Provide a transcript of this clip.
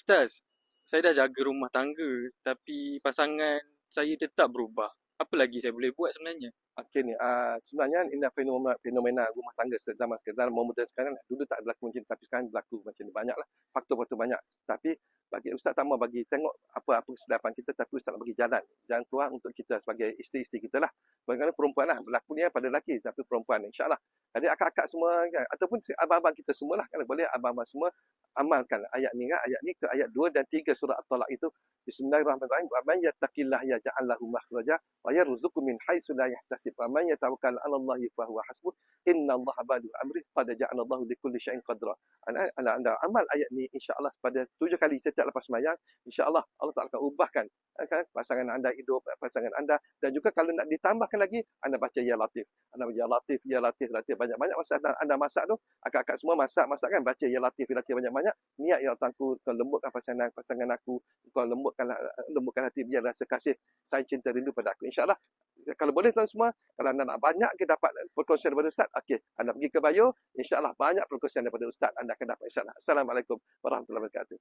Ustaz, saya dah jaga rumah tangga tapi pasangan saya tetap berubah. Apa lagi saya boleh buat sebenarnya? Okey ni, sebenarnya ini fenomena rumah tangga zaman moden sekarang. Dulu tak berlaku macam ni, tapi sekarang berlaku macam ni. Banyaklah faktor-faktor banyak. Tapi bagi ustaz tak mau bagi tengok apa kesilapan kita, tapi ustaz nak bagi jalan keluar untuk kita sebagai isteri-isteri kita lah. Bagaimana perempuan lah, berlaku ni pada lelaki tapi perempuan insya-Allah. Jadi akak-akak semua kan, ataupun abang-abang kita semualah kan, boleh abang-abang semua amalkan ayat ni kan. Ayat ni ke ayat 2 dan 3 surah At-Talaq itu. Bismillahirrahmanirrahim. Wa man yattaqillah yaj'al lahu makhraja wa yarzuqhu min haitsu la yahtasib. Wa man yatawakkal 'ala Allahi fa huwa hasbuh. Innallaha baligh amrih qad ja'ala Allahu likulli syai'in qadra. Anda amal ayat ni insya-Allah pada 7 kali setiap lepas sembahyang, insya-Allah Allah Taala akan ubahkan kan pasangan anda hidup, pasangan anda. Dan juga kalau nak ditambahkan lagi, anda baca ya latif. Anda baca ya latif banyak-banyak masa anda masak tu, akak-akak semua masak kan, baca ya latif banyak-banyak. Niat ya Tuhanku, kau lembutkan pasangan aku, kau lembutkan hati biar rasa kasih sayang cinta rindu pada aku. Insya-Allah kalau boleh tuan semua, kalau anda nak banyak ke dapat perkongsian daripada ustaz, okey, anda pergi ke bio, insya-Allah banyak perkongsian daripada ustaz anda akan dapat insya-Allah. Assalamualaikum warahmatullahi wabarakatuh.